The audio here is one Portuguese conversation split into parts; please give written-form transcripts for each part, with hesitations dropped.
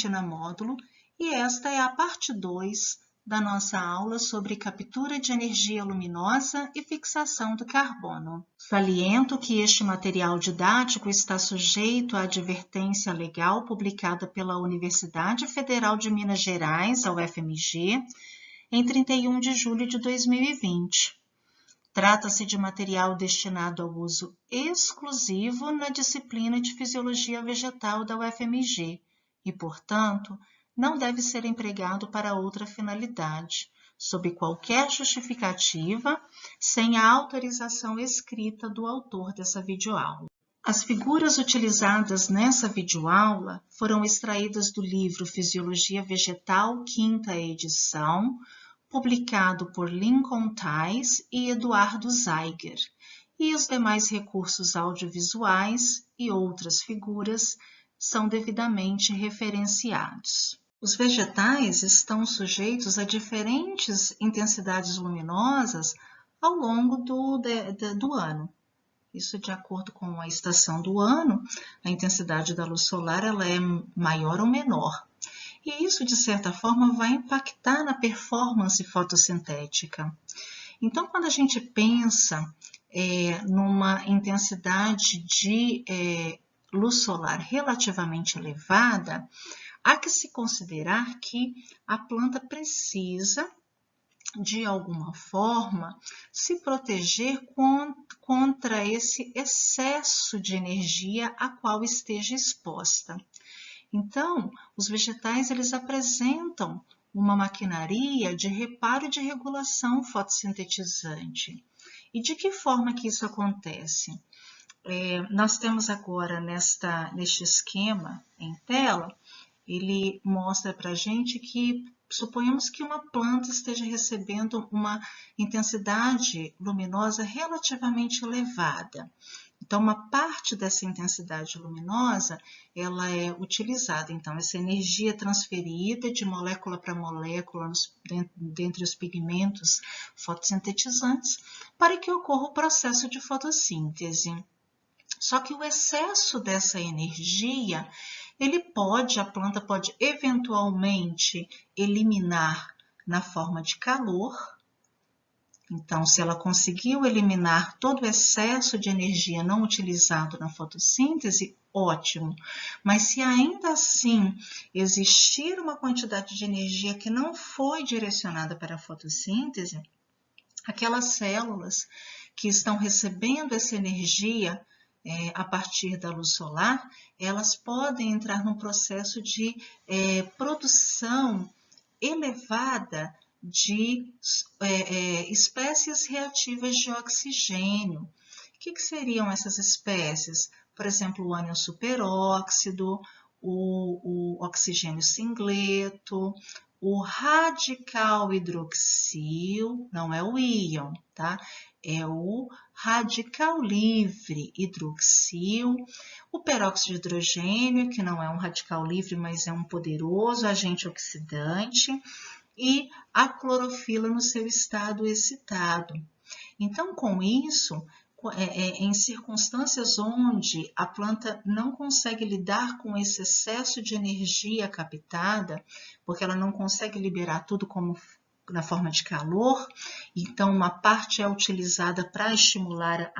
Cristina Módulo e esta é a parte 2 da nossa aula sobre captura de energia luminosa e fixação do carbono. Saliento que este material didático está sujeito à advertência legal publicada pela Universidade Federal de Minas Gerais, a UFMG, em 31 de julho de 2020. Trata-se de material destinado ao uso exclusivo na disciplina de Fisiologia Vegetal da UFMG e, portanto, não deve ser empregado para outra finalidade, sob qualquer justificativa, sem a autorização escrita do autor dessa videoaula. As figuras utilizadas nessa videoaula foram extraídas do livro Fisiologia Vegetal, 5ª edição, publicado por Lincoln Theis e Eduardo Zeiger, e os demais recursos audiovisuais e outras figuras são devidamente referenciados. Os vegetais estão sujeitos a diferentes intensidades luminosas ao longo do ano. Isso de acordo com a estação do ano, a intensidade da luz solar ela é maior ou menor. E isso, de certa forma, vai impactar na performance fotossintética. Então, quando a gente pensa numa intensidade de luz solar relativamente elevada, há que se considerar que a planta precisa, de alguma forma, se proteger contra esse excesso de energia a qual esteja exposta. Então, os vegetais eles apresentam uma maquinaria de reparo e de regulação fotossintetizante. E de que forma que isso acontece? Nós temos agora neste esquema em tela, ele mostra para a gente que, suponhamos que uma planta esteja recebendo uma intensidade luminosa relativamente elevada. Então, uma parte dessa intensidade luminosa, ela é utilizada. Então, essa energia é transferida de molécula para molécula dentre os pigmentos fotossintetizantes para que ocorra o processo de fotossíntese. Só que o excesso dessa energia, a planta pode eventualmente eliminar na forma de calor. Então, se ela conseguiu eliminar todo o excesso de energia não utilizado na fotossíntese, ótimo. Mas se ainda assim existir uma quantidade de energia que não foi direcionada para a fotossíntese, aquelas células que estão recebendo essa energia a partir da luz solar, elas podem entrar num processo de produção elevada de espécies reativas de oxigênio. O que seriam essas espécies? Por exemplo, o ânion superóxido, o oxigênio singleto, o radical hidroxil, não é o íon, tá? É o radical livre hidroxil, o peróxido de hidrogênio, que não é um radical livre, mas é um poderoso agente oxidante, e a clorofila no seu estado excitado. Então, com isso, em circunstâncias onde a planta não consegue lidar com esse excesso de energia captada, porque ela não consegue liberar tudo na forma de calor, então uma parte é utilizada para estimular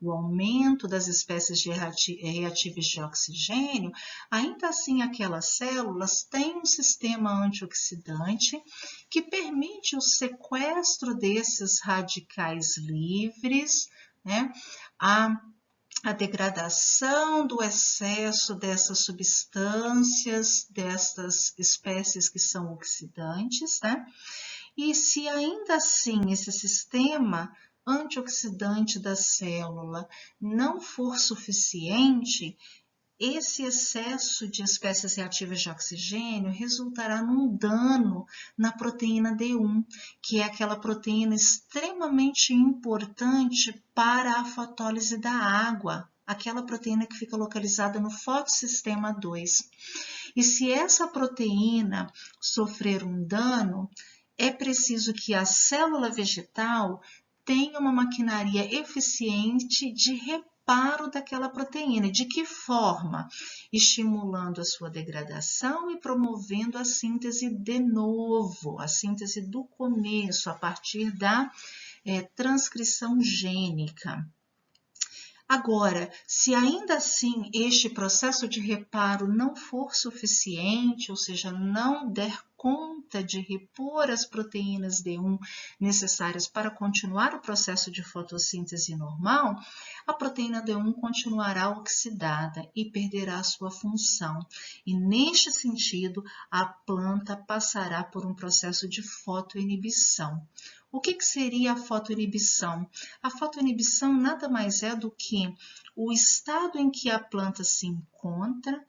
o aumento das espécies reativas de oxigênio, ainda assim aquelas células têm um sistema antioxidante que permite o sequestro desses radicais livres, né? A degradação do excesso dessas substâncias, dessas espécies que são oxidantes, né? E se ainda assim esse sistema antioxidante da célula não for suficiente, esse excesso de espécies reativas de oxigênio resultará num dano na proteína D1, que é aquela proteína extremamente importante para a fotólise da água, aquela proteína que fica localizada no fotossistema 2. E se essa proteína sofrer um dano, é preciso que a célula vegetal tenha uma maquinaria eficiente de reparo reparo daquela proteína. De que forma? Estimulando a sua degradação e promovendo a síntese de novo, a síntese do começo, a partir da transcrição gênica. Agora, se ainda assim este processo de reparo não for suficiente, ou seja, não der conta de repor as proteínas D1 necessárias para continuar o processo de fotossíntese normal, a proteína D1 continuará oxidada e perderá sua função. E neste sentido, a planta passará por um processo de fotoinibição. O que seria a fotoinibição? A fotoinibição nada mais é do que o estado em que a planta se encontra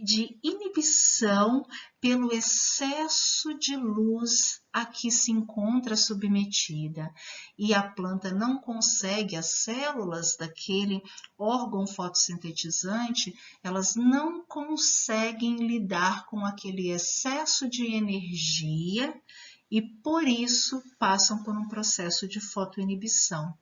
de inibição pelo excesso de luz a que se encontra submetida. E a planta não consegue, as células daquele órgão fotossintetizante, elas não conseguem lidar com aquele excesso de energia e por isso passam por um processo de fotoinibição,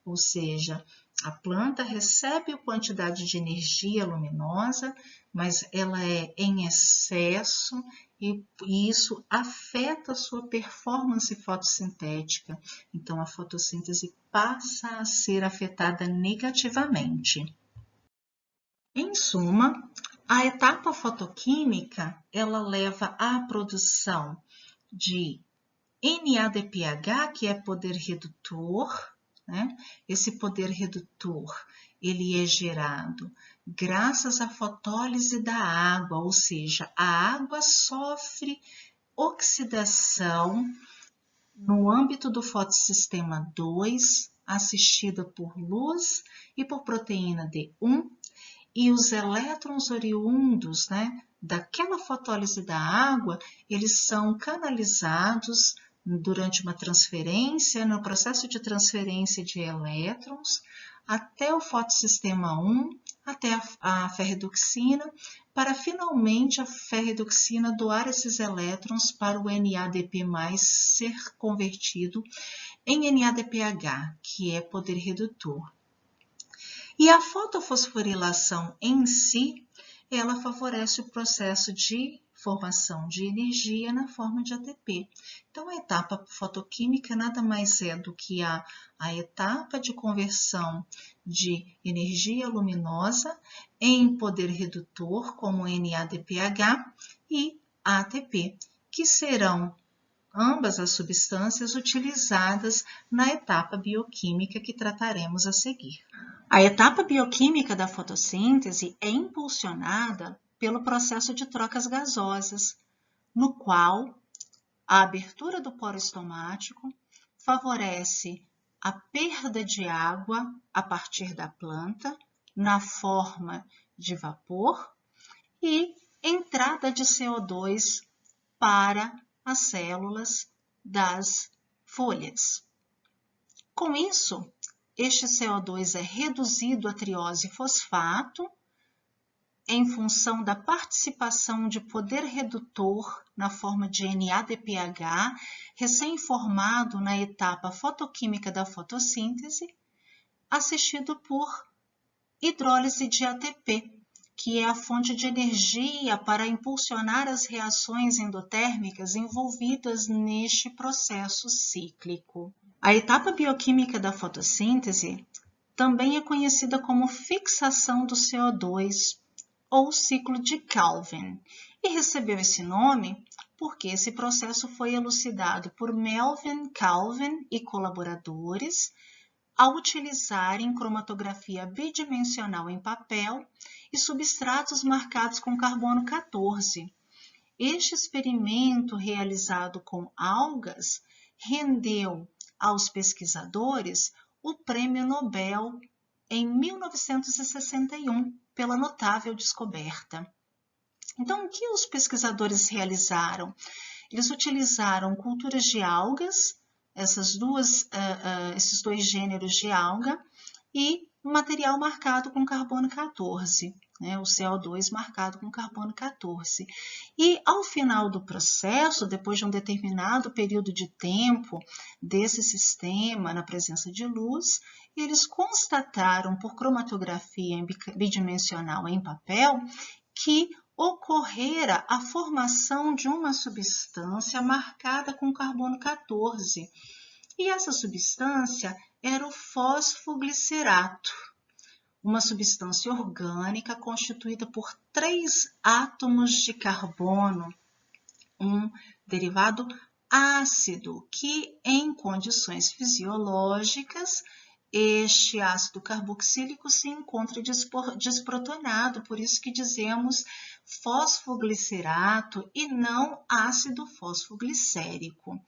ou seja, a planta recebe a quantidade de energia luminosa, mas ela é em excesso e isso afeta a sua performance fotossintética. Então, a fotossíntese passa a ser afetada negativamente. Em suma, a etapa fotoquímica, ela leva à produção de NADPH, que é poder redutor, né? Esse poder redutor, ele é gerado graças à fotólise da água, ou seja, a água sofre oxidação no âmbito do fotossistema 2, assistida por luz e por proteína D1, e os elétrons oriundos, né, daquela fotólise da água, eles são canalizados durante uma transferência, no processo de transferência de elétrons, até o fotossistema 1, até a ferredoxina, para finalmente a ferredoxina doar esses elétrons para o NADP+, ser convertido em NADPH, que é poder redutor. E a fotofosforilação em si, ela favorece o processo de formação de energia na forma de ATP. Então, a etapa fotoquímica nada mais é do que a etapa de conversão de energia luminosa em poder redutor, como NADPH e ATP, que serão ambas as substâncias utilizadas na etapa bioquímica que trataremos a seguir. A etapa bioquímica da fotossíntese é impulsionada pelo processo de trocas gasosas, no qual a abertura do poro estomático favorece a perda de água a partir da planta na forma de vapor e entrada de CO2 para as células das folhas. Com isso, este CO2 é reduzido a triose fosfato em função da participação de poder redutor na forma de NADPH, recém-formado na etapa fotoquímica da fotossíntese, assistido por hidrólise de ATP, que é a fonte de energia para impulsionar as reações endotérmicas envolvidas neste processo cíclico. A etapa bioquímica da fotossíntese também é conhecida como fixação do CO2 ou ciclo de Calvin, e recebeu esse nome porque esse processo foi elucidado por Melvin Calvin e colaboradores ao utilizarem cromatografia bidimensional em papel e substratos marcados com carbono 14. Este experimento realizado com algas rendeu aos pesquisadores o Prêmio Nobel em 1961 pela notável descoberta. Então, o que os pesquisadores realizaram? Eles utilizaram culturas de algas, esses dois gêneros de alga, e um material marcado com carbono 14. né, o CO2 marcado com carbono 14. E ao final do processo, depois de um determinado período de tempo desse sistema na presença de luz, eles constataram por cromatografia bidimensional em papel que ocorrera a formação de uma substância marcada com carbono 14. E essa substância era o fosfoglicerato, uma substância orgânica constituída por 3 átomos de carbono, um derivado ácido, que em condições fisiológicas, este ácido carboxílico se encontra desprotonado, por isso que dizemos fosfoglicerato e não ácido fosfoglicérico.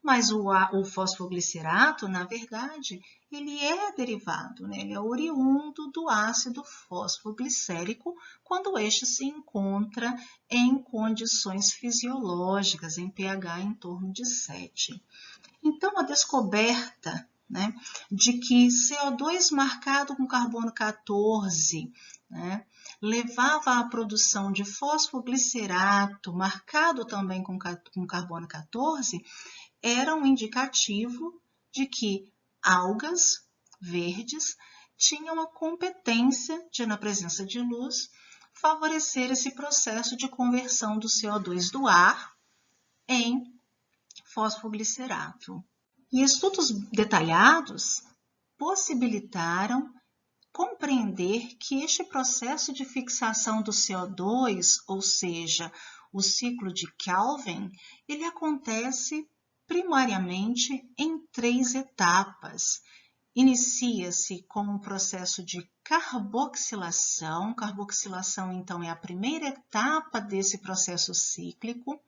Mas o fosfoglicerato, na verdade, ele é derivado, né? Ele é oriundo do ácido fosfoglicérico quando este se encontra em condições fisiológicas, em pH em torno de 7. Então, a descoberta, né, de que CO2 marcado com carbono 14, né, levava à produção de fosfoglicerato marcado também com carbono 14, era um indicativo de que algas verdes tinham a competência de, na presença de luz, favorecer esse processo de conversão do CO2 do ar em fosfoglicerato. E estudos detalhados possibilitaram compreender que este processo de fixação do CO2, ou seja, o ciclo de Kelvin, ele acontece primariamente em 3 etapas. Inicia-se com um processo de carboxilação. Carboxilação, então, é a primeira etapa desse processo cíclico,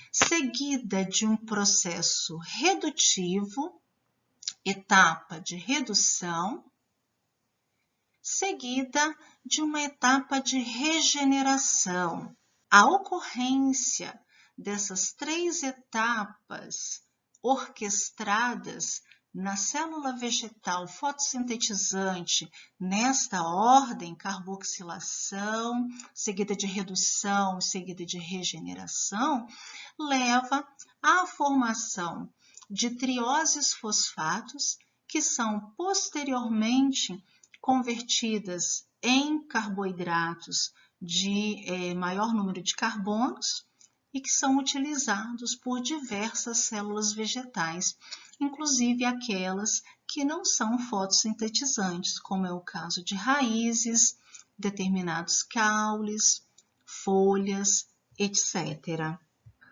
seguida de um processo redutivo, etapa de redução, seguida de uma etapa de regeneração. A ocorrência dessas 3 etapas orquestradas na célula vegetal fotossintetizante, nesta ordem, carboxilação, seguida de redução, seguida de regeneração, leva à formação de trioses fosfatos, que são posteriormente convertidas em carboidratos de maior número de carbonos e que são utilizados por diversas células vegetais, inclusive aquelas que não são fotossintetizantes, como é o caso de raízes, determinados caules, folhas, etc.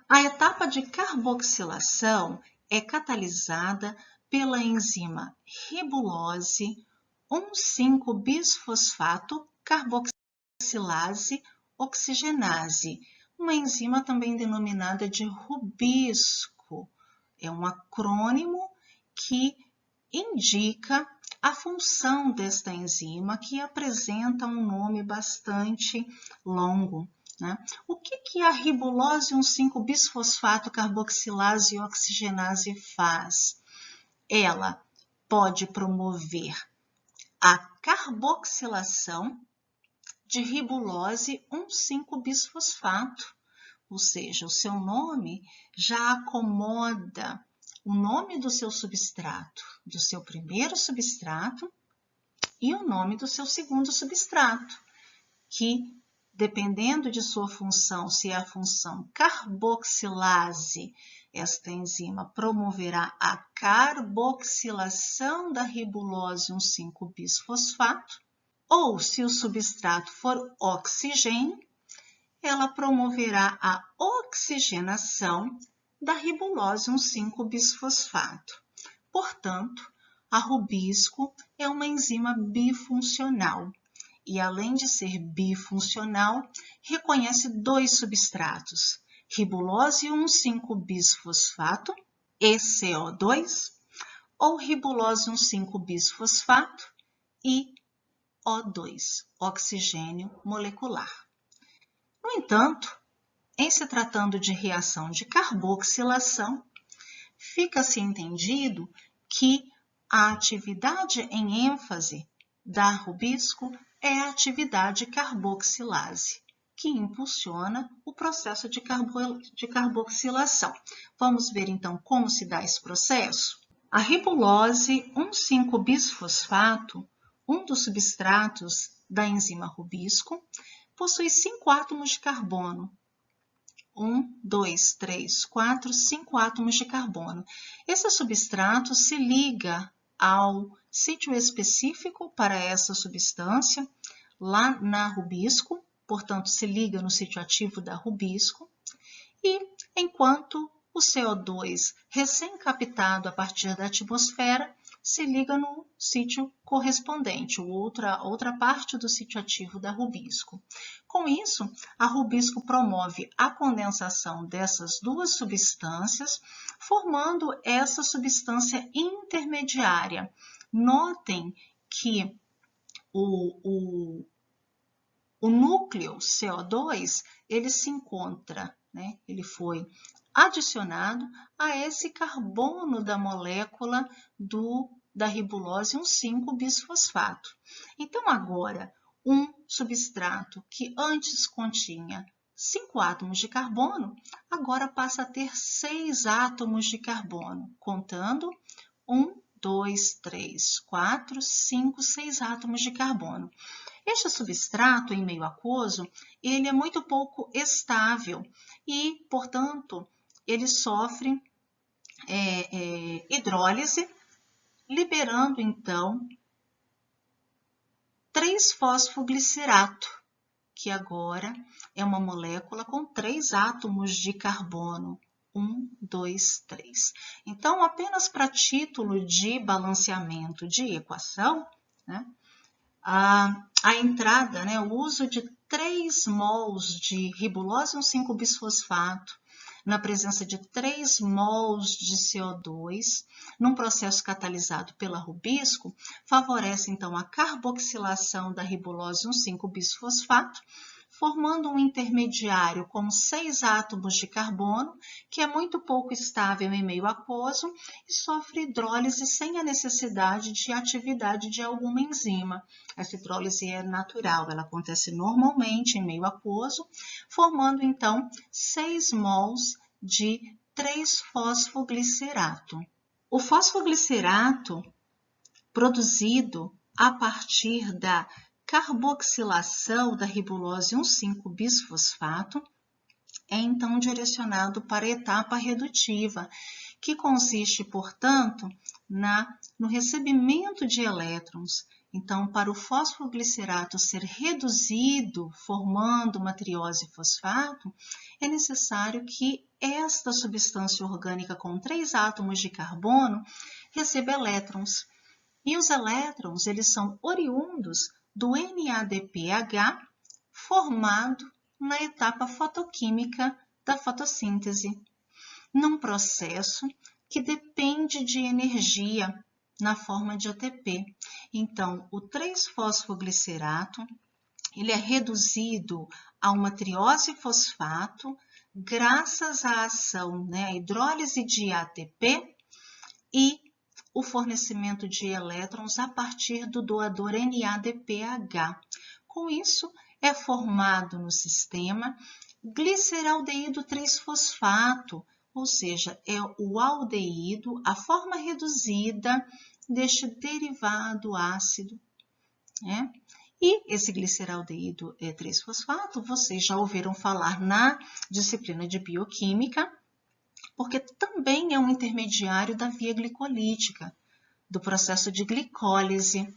A etapa de carboxilação é catalisada pela enzima ribulose 1,5-bisfosfato carboxilase oxigenase, uma enzima também denominada de rubisco. É um acrônimo que indica a função desta enzima, que apresenta um nome bastante longo, né? O que a ribulose 1,5-bisfosfato carboxilase oxigenase faz? Ela pode promover a carboxilação de ribulose 1,5-bisfosfato, ou seja, o seu nome já acomoda o nome do seu substrato, do seu primeiro substrato e o nome do seu segundo substrato, que, dependendo de sua função, se é a função carboxilase, esta enzima promoverá a carboxilação da ribulose 1,5-bisfosfato, ou se o substrato for oxigênio, ela promoverá a oxigenação da ribulose 1,5-bisfosfato. Portanto, a rubisco é uma enzima bifuncional e, além de ser bifuncional, reconhece 2 substratos, ribulose 1,5-bisfosfato, ECO2, ou ribulose 1,5-bisfosfato e O2, oxigênio molecular. No entanto, em se tratando de reação de carboxilação, fica-se entendido que a atividade em ênfase da rubisco é a atividade carboxilase, que impulsiona o processo de carboxilação. Vamos ver então como se dá esse processo? A ribulose 1,5-bisfosfato, um dos substratos da enzima rubisco, possui 5 átomos de carbono. 1, 2, 3, 4, 5 átomos de carbono. Esse substrato se liga ao sítio específico para essa substância, lá na rubisco, portanto, se liga no sítio ativo da rubisco, e enquanto o CO2 recém-captado a partir da atmosfera se liga no sítio correspondente, outra parte do sítio ativo da rubisco. Com isso, a rubisco promove a condensação dessas duas substâncias, formando essa substância intermediária. Notem que o núcleo CO2 ele se encontra, né? Ele foi adicionado a esse carbono da molécula da ribulose 1,5-bisfosfato. Então, agora, um substrato que antes continha 5 átomos de carbono, agora passa a ter 6 átomos de carbono, contando 1, 2, 3, 4, 5, 6 átomos de carbono. Este substrato em meio aquoso, ele é muito pouco estável e, portanto, ele sofre hidrólise, liberando, então, 3-fosfoglicerato, que agora é uma molécula com 3 átomos de carbono. 1, 2, 3. Então, apenas para título de balanceamento de equação, né, a entrada, né, o uso de 3 mols de ribulose 1,5-bisfosfato na presença de 3 mols de CO2 num processo catalisado pela rubisco favorece então a carboxilação da ribulose 1,5-bisfosfato, formando um intermediário com 6 átomos de carbono, que é muito pouco estável em meio aquoso e sofre hidrólise sem a necessidade de atividade de alguma enzima. Essa hidrólise é natural, ela acontece normalmente em meio aquoso, formando então 6 mols de 3-fosfoglicerato. O fosfoglicerato, produzido a partir da carboxilação da ribulose 1,5-bisfosfato, é então direcionado para a etapa redutiva, que consiste, portanto, no recebimento de elétrons. Então, para o fosfoglicerato ser reduzido, formando uma triose-fosfato, é necessário que esta substância orgânica com 3 átomos de carbono receba elétrons. E os elétrons, eles são oriundos do NADPH formado na etapa fotoquímica da fotossíntese, num processo que depende de energia na forma de ATP. Então, o 3-fosfoglicerato, ele é reduzido a uma triose-fosfato graças à ação, né, a hidrólise de ATP e o fornecimento de elétrons a partir do doador NADPH. Com isso, é formado no sistema gliceraldeído 3-fosfato, ou seja, é o aldeído, a forma reduzida deste derivado ácido, né? E esse gliceraldeído 3-fosfato, vocês já ouviram falar na disciplina de bioquímica, porque também é um intermediário da via glicolítica, do processo de glicólise.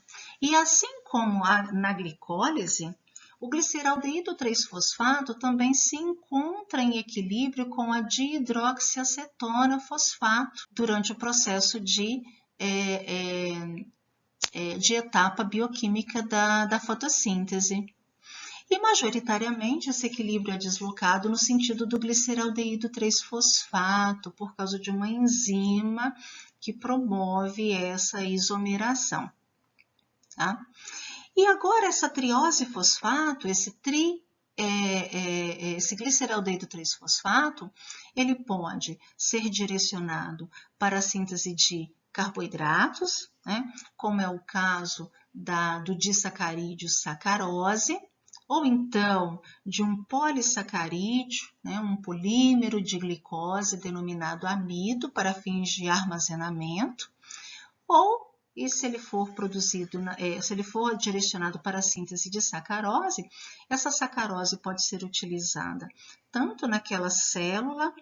E assim como na glicólise, o gliceraldeído 3-fosfato também se encontra em equilíbrio com a dihidroxiacetona fosfato durante o processo de etapa bioquímica da fotossíntese. E, majoritariamente, esse equilíbrio é deslocado no sentido do gliceraldeído 3-fosfato, por causa de uma enzima que promove essa isomeração. Tá? E agora, essa triose-fosfato, esse gliceraldeído 3-fosfato, ele pode ser direcionado para a síntese de carboidratos, né, como é o caso do disacarídeo sacarose, ou então de um polissacarídeo, né, um polímero de glicose denominado amido para fins de armazenamento, ou, e se ele for produzido, se ele for direcionado para a síntese de sacarose, essa sacarose pode ser utilizada tanto naquela célula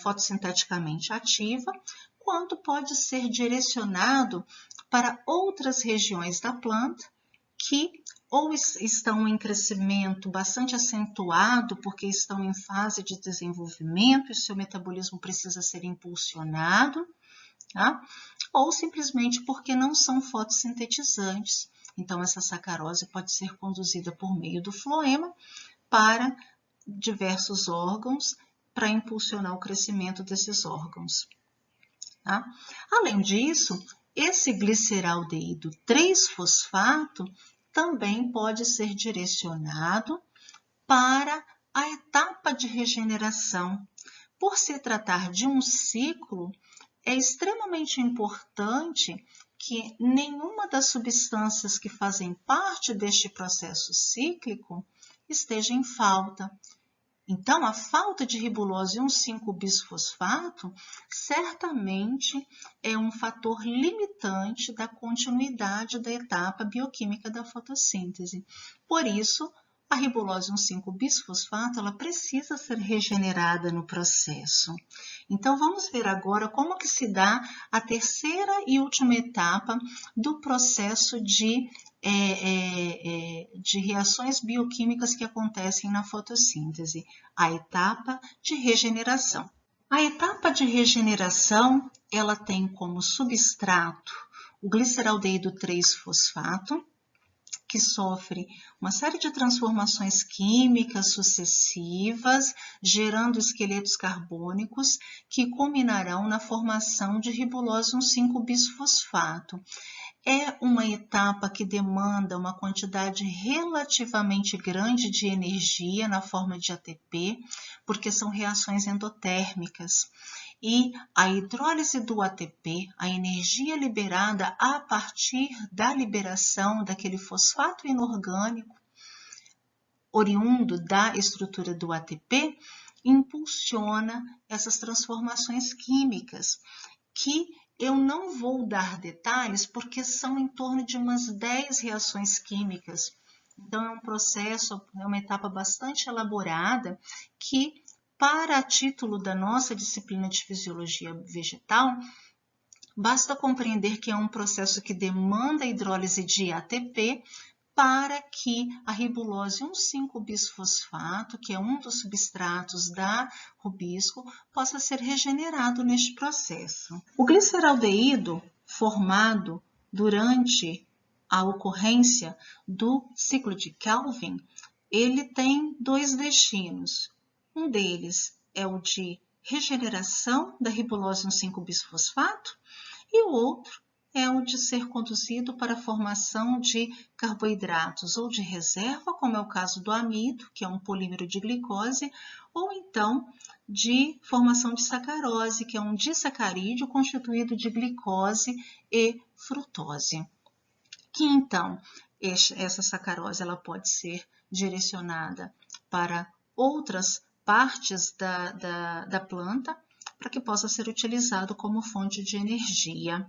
fotossinteticamente ativa, quanto pode ser direcionado para outras regiões da planta que ou estão em crescimento bastante acentuado, porque estão em fase de desenvolvimento e seu metabolismo precisa ser impulsionado, tá? Ou simplesmente porque não são fotossintetizantes. Então, essa sacarose pode ser conduzida por meio do floema para diversos órgãos, para impulsionar o crescimento desses órgãos. Tá? Além disso, esse gliceraldeído 3-fosfato também pode ser direcionado para a etapa de regeneração. Por se tratar de um ciclo, é extremamente importante que nenhuma das substâncias que fazem parte deste processo cíclico esteja em falta. Então, a falta de ribulose 1,5-bisfosfato certamente é um fator limitante da continuidade da etapa bioquímica da fotossíntese. Por isso, a ribulose 1,5-bisfosfato ela precisa ser regenerada no processo. Então, vamos ver agora como que se dá a terceira e última etapa do processo de reações bioquímicas que acontecem na fotossíntese, a etapa de regeneração. A etapa de regeneração, ela tem como substrato o gliceraldeído 3-fosfato, que sofre uma série de transformações químicas sucessivas, gerando esqueletos carbônicos que culminarão na formação de ribulose 1,5-bisfosfato. É uma etapa que demanda uma quantidade relativamente grande de energia na forma de ATP, porque são reações endotérmicas. E a hidrólise do ATP, a energia liberada a partir da liberação daquele fosfato inorgânico, oriundo da estrutura do ATP, impulsiona essas transformações químicas, que eu não vou dar detalhes porque são em torno de umas 10 reações químicas. Então, é um processo, é uma etapa bastante elaborada que, para título da nossa disciplina de fisiologia vegetal, basta compreender que é um processo que demanda a hidrólise de ATP para que a ribulose 1,5-bisfosfato, que é um dos substratos da rubisco, possa ser regenerado neste processo. O gliceraldeído formado durante a ocorrência do ciclo de Calvin, ele tem dois destinos. Um deles é o de regeneração da ribulose 1,5-bisfosfato e o outro é o de ser conduzido para a formação de carboidratos ou de reserva, como é o caso do amido, que é um polímero de glicose, ou então de formação de sacarose, que é um disacarídeo constituído de glicose e frutose. Que então, essa sacarose ela pode ser direcionada para outras partes da planta, para que possa ser utilizado como fonte de energia.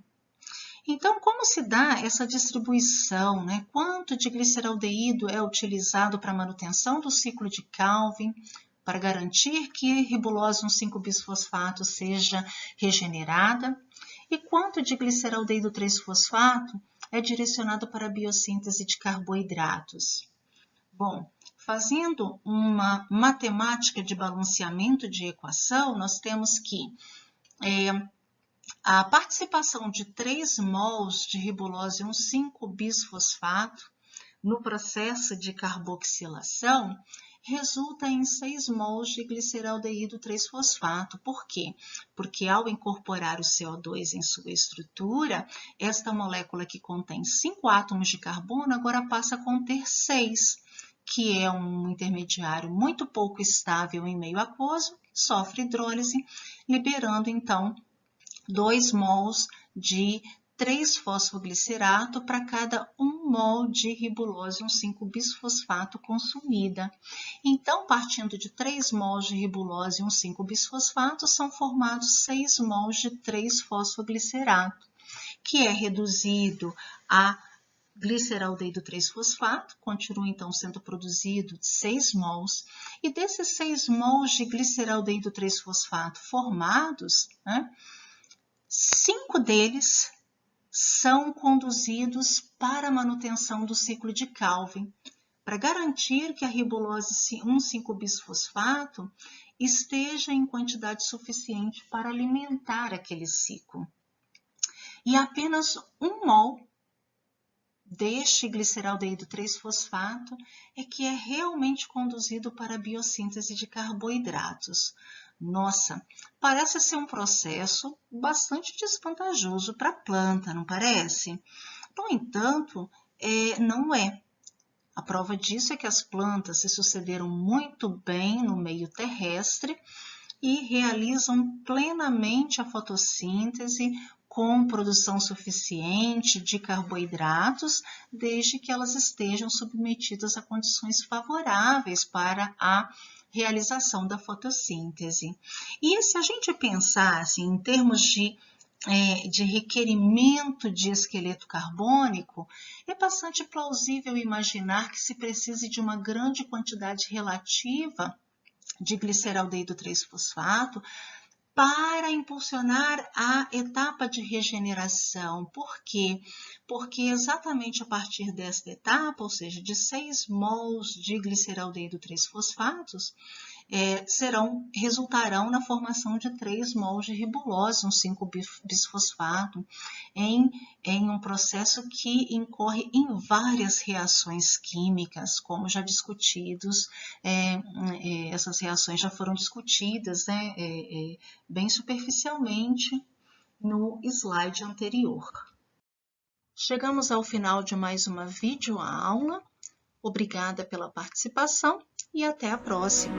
Então, como se dá essa distribuição, né? Quanto de gliceraldeído é utilizado para a manutenção do ciclo de Calvin, para garantir que ribulose 1,5-bisfosfato seja regenerada, e quanto de gliceraldeído 3-fosfato é direcionado para a biossíntese de carboidratos. Bom, fazendo uma matemática de balanceamento de equação, nós temos que a participação de 3 mols de ribulose 1,5-bisfosfato no processo de carboxilação resulta em 6 mols de gliceraldeído 3-fosfato. Por quê? Porque ao incorporar o CO2 em sua estrutura, esta molécula que contém 5 átomos de carbono agora passa a conter 6, que é um intermediário muito pouco estável em meio aquoso, que sofre hidrólise, liberando então 2 mols de 3-fosfoglicerato para cada 1 mol de ribulose 1,5-bisfosfato consumida. Então, partindo de 3 mols de ribulose 1,5-bisfosfato, são formados 6 mols de 3-fosfoglicerato, que é reduzido a gliceraldeído 3-fosfato, continua então sendo produzido 6 mols, e desses 6 mols de gliceraldeído 3-fosfato formados, 5 deles são conduzidos para a manutenção do ciclo de Calvin, para garantir que a ribulose 1,5-bisfosfato esteja em quantidade suficiente para alimentar aquele ciclo. E apenas 1 mol deste gliceraldeído 3-fosfato é que é realmente conduzido para a biossíntese de carboidratos. Nossa, parece ser um processo bastante desvantajoso para a planta, não parece? No entanto, não é. A prova disso é que as plantas se sucederam muito bem no meio terrestre e realizam plenamente a fotossíntese com produção suficiente de carboidratos, desde que elas estejam submetidas a condições favoráveis para a realização da fotossíntese. E se a gente pensar assim, em termos de requerimento de esqueleto carbônico, é bastante plausível imaginar que se precise de uma grande quantidade relativa de gliceraldeído 3-fosfato para impulsionar a etapa de regeneração. Por quê? Porque exatamente a partir desta etapa, ou seja, de 6 mols de gliceraldeído 3-fosfatos, resultarão na formação de 3 mols de ribulose 1,5-bisfosfato, em um processo que incorre em várias reações químicas, como já discutidos, essas reações já foram discutidas, bem superficialmente no slide anterior. Chegamos ao final de mais uma videoaula. Obrigada pela participação e até a próxima.